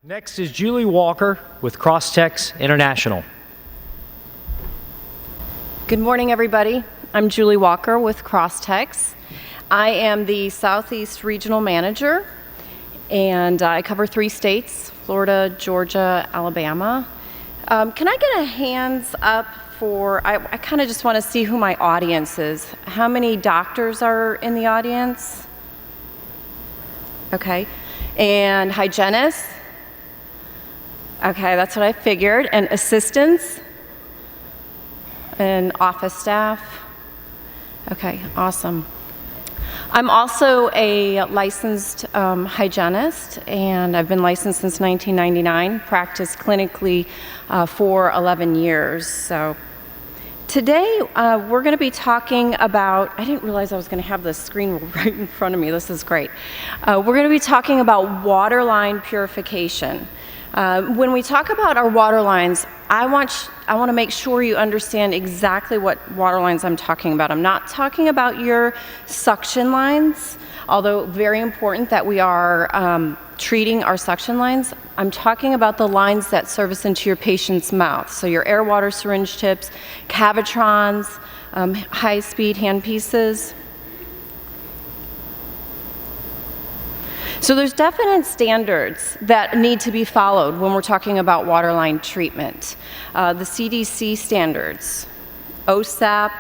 Next is Julie Walker with Crosstex International. Good morning, everybody. I'm Julie Walker with Crosstex. I am the Southeast Regional Manager, and I cover 3 states, Florida, Georgia, Alabama. Can I get a hands up for, I kind of just want to see who my audience is. How many doctors are in the audience? Okay. And hygienists? Okay, that's what I figured. And assistants? And office staff? Okay, awesome. I'm also a licensed hygienist, and I've been licensed since 1999, practiced clinically for 11 years. So today we're going to be talking about, I didn't realize I was going to have this screen right in front of me. This is great. We're going to be talking about water line purification. When we talk about our water lines, I want to make sure you understand exactly what water lines I'm talking about. I'm not talking about your suction lines, although very important that we are treating our suction lines. I'm talking about the lines that service into your patient's mouth. So your air water syringe tips, cavitrons, high-speed handpieces. So there's definite standards that need to be followed when we're talking about waterline treatment. The CDC standards, OSAP,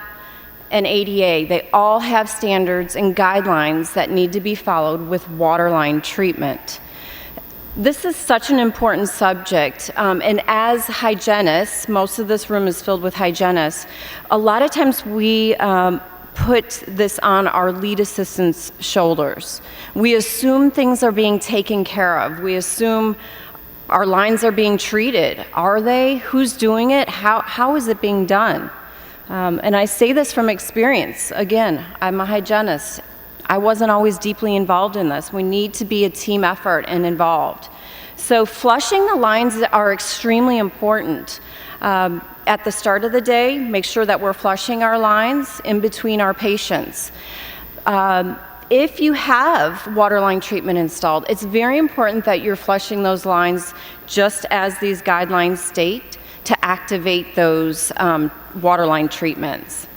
and ADA, they all have standards and guidelines that need to be followed with waterline treatment. This is such an important subject, and as hygienists, most of this room is filled with hygienists, a lot of times we put this on our lead assistants' shoulders. We assume things are being taken care of. We assume our lines are being treated. Are they? Who's doing it? How is it being done? And I say this from experience. Again, I'm a hygienist. I wasn't always deeply involved in this. We need to be a team effort and involved. So flushing the lines are extremely important. At the start of the day, make sure that we're flushing our lines in between our patients. If you have waterline treatment installed, it's very important that you're flushing those lines just as these guidelines state to activate those waterline treatments.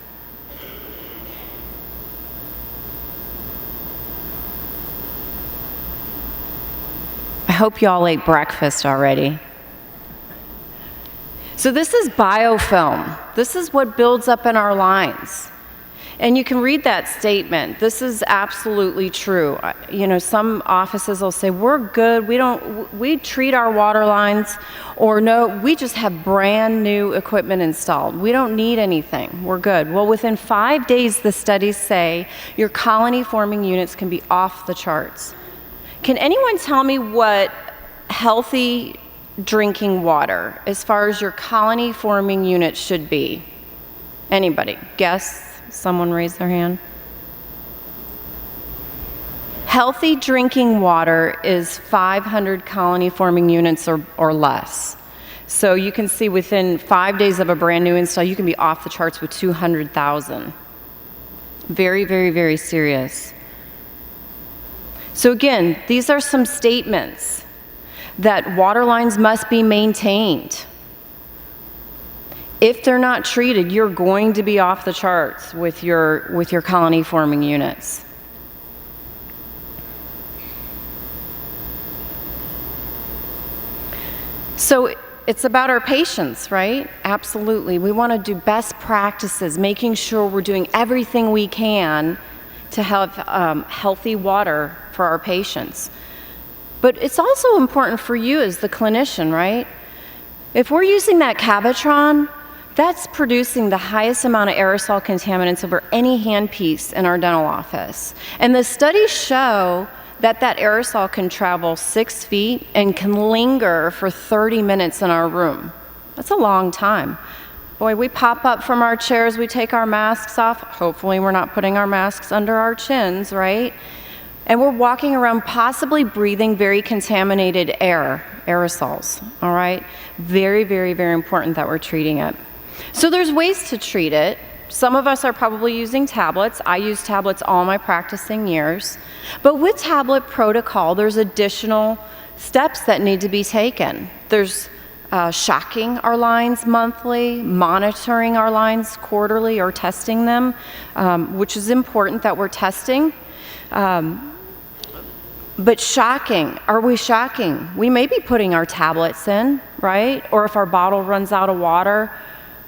I hope you all ate breakfast already. So this is biofilm. This is what builds up in our lines. And you can read that statement. This is absolutely true. You know, some offices will say, we're good, we treat our water lines, or no, we just have brand new equipment installed. We don't need anything, we're good. Well, within 5 days, the studies say your colony forming units can be off the charts. Can anyone tell me what healthy drinking water, as far as your colony forming unit, should be? Anybody? Guess? Someone raise their hand. Healthy drinking water is 500 colony forming units or less. So you can see within 5 days of a brand new install, you can be off the charts with 200,000. Very, very, very serious. So again, these are some statements that water lines must be maintained. If they're not treated, you're going to be off the charts with your colony forming units. So it's about our patients, right? Absolutely. We want to do best practices, making sure we're doing everything we can to have healthy water for our patients. But it's also important for you as the clinician, right? If we're using that cavitron, that's producing the highest amount of aerosol contaminants over any handpiece in our dental office. And the studies show that that aerosol can travel 6 feet and can linger for 30 minutes in our room. That's a long time. Boy, we pop up from our chairs, we take our masks off. Hopefully we're not putting our masks under our chins, right? And we're walking around possibly breathing very contaminated aerosols, all right? Very, very, very important that we're treating it. So there's ways to treat it. Some of us are probably using tablets. I use tablets all my practicing years. But with tablet protocol, there's additional steps that need to be taken. There's shocking our lines monthly, monitoring our lines quarterly, or testing them, which is important that we're testing. But shocking, are we shocking? We may be putting our tablets in, right? Or if our bottle runs out of water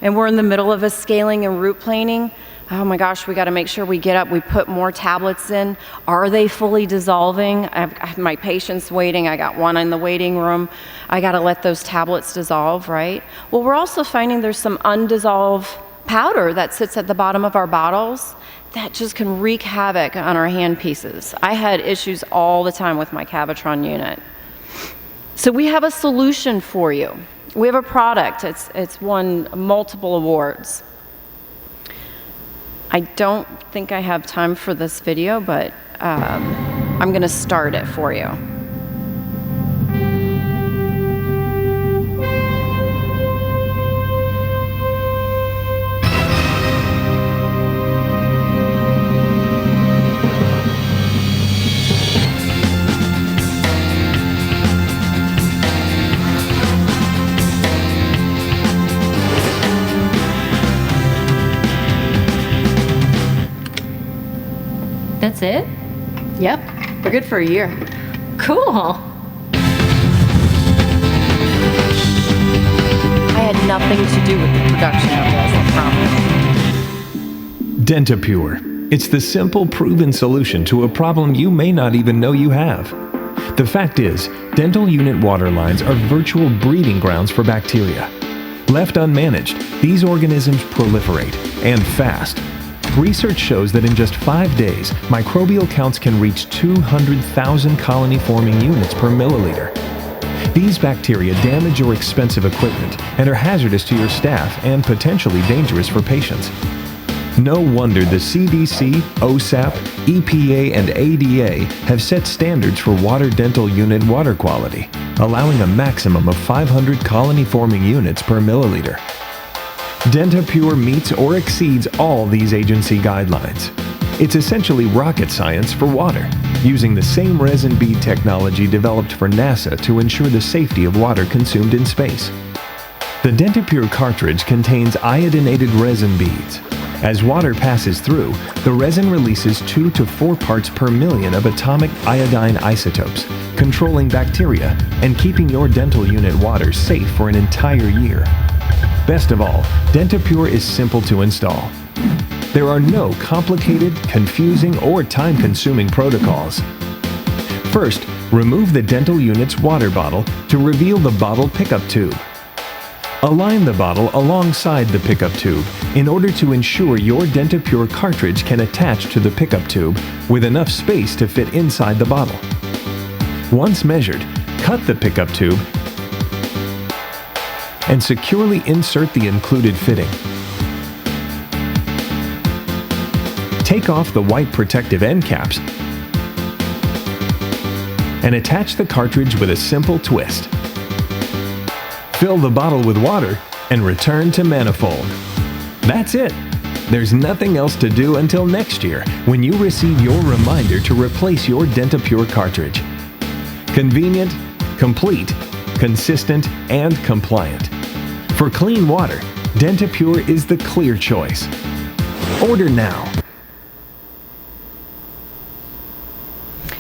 and we're in the middle of a scaling and root planing, oh my gosh, we gotta make sure we get up, we put more tablets in. Are they fully dissolving? I have my patients waiting, I got one in the waiting room. I gotta let those tablets dissolve, right? Well, we're also finding there's some undissolved powder that sits at the bottom of our bottles that just can wreak havoc on our handpieces. I had issues all the time with my Cavitron unit. So we have a solution for you. We have a product, it's won multiple awards. I don't think I have time for this video, but I'm gonna start it for you. That's it? Yep, we're good for a year. Cool. I had nothing to do with the production of this, I promise. DentaPure. It's the simple, proven solution to a problem you may not even know you have. The fact is, dental unit water lines are virtual breeding grounds for bacteria. Left unmanaged, these organisms proliferate, and fast. Research shows that in just 5 days, microbial counts can reach 200,000 colony-forming units per milliliter. These bacteria damage your expensive equipment and are hazardous to your staff and potentially dangerous for patients. No wonder the CDC, OSAP, EPA, and ADA have set standards for water dental unit water quality, allowing a maximum of 500 colony-forming units per milliliter. DentaPure meets or exceeds all these agency guidelines. It's essentially rocket science for water, using the same resin bead technology developed for NASA to ensure the safety of water consumed in space. The DentaPure cartridge contains iodinated resin beads. As water passes through, the resin releases 2 to 4 parts per million of atomic iodine isotopes, controlling bacteria and keeping your dental unit water safe for an entire year. Best of all, DentaPure is simple to install. There are no complicated, confusing, or time-consuming protocols. First, remove the dental unit's water bottle to reveal the bottle pickup tube. Align the bottle alongside the pickup tube in order to ensure your DentaPure cartridge can attach to the pickup tube with enough space to fit inside the bottle. Once measured, cut the pickup tube and securely insert the included fitting. Take off the white protective end caps and attach the cartridge with a simple twist. Fill the bottle with water and return to manifold. That's it. There's nothing else to do until next year when you receive your reminder to replace your DentaPure cartridge. Convenient, complete, consistent, and compliant. For clean water, DentaPure is the clear choice. Order now.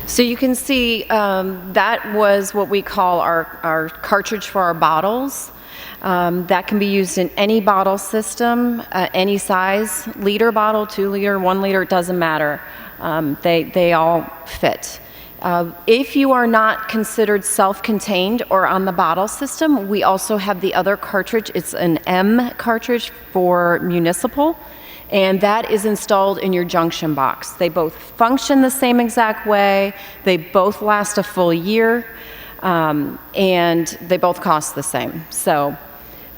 So you can see that was what we call our cartridge for our bottles. That can be used in any bottle system, any size, liter bottle, 2 liter, 1 liter, it doesn't matter. They all fit. If you are not considered self-contained or on the bottle system, we also have the other cartridge. It's an M cartridge for municipal, and that is installed in your junction box. They both function the same exact way. They both last a full year, and they both cost the same. So,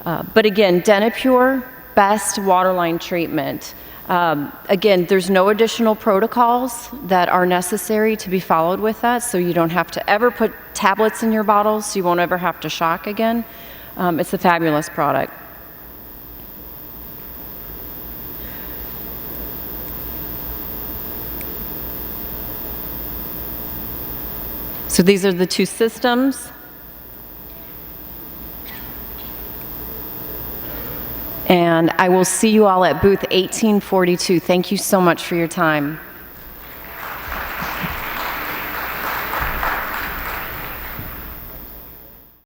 but again, DentaPure, best waterline treatment. Again, there's no additional protocols that are necessary to be followed with that, so you don't have to ever put tablets in your bottles, so you won't ever have to shock again. It's a fabulous product. So these are the two systems. And I will see you all at booth 1842. Thank you so much for your time.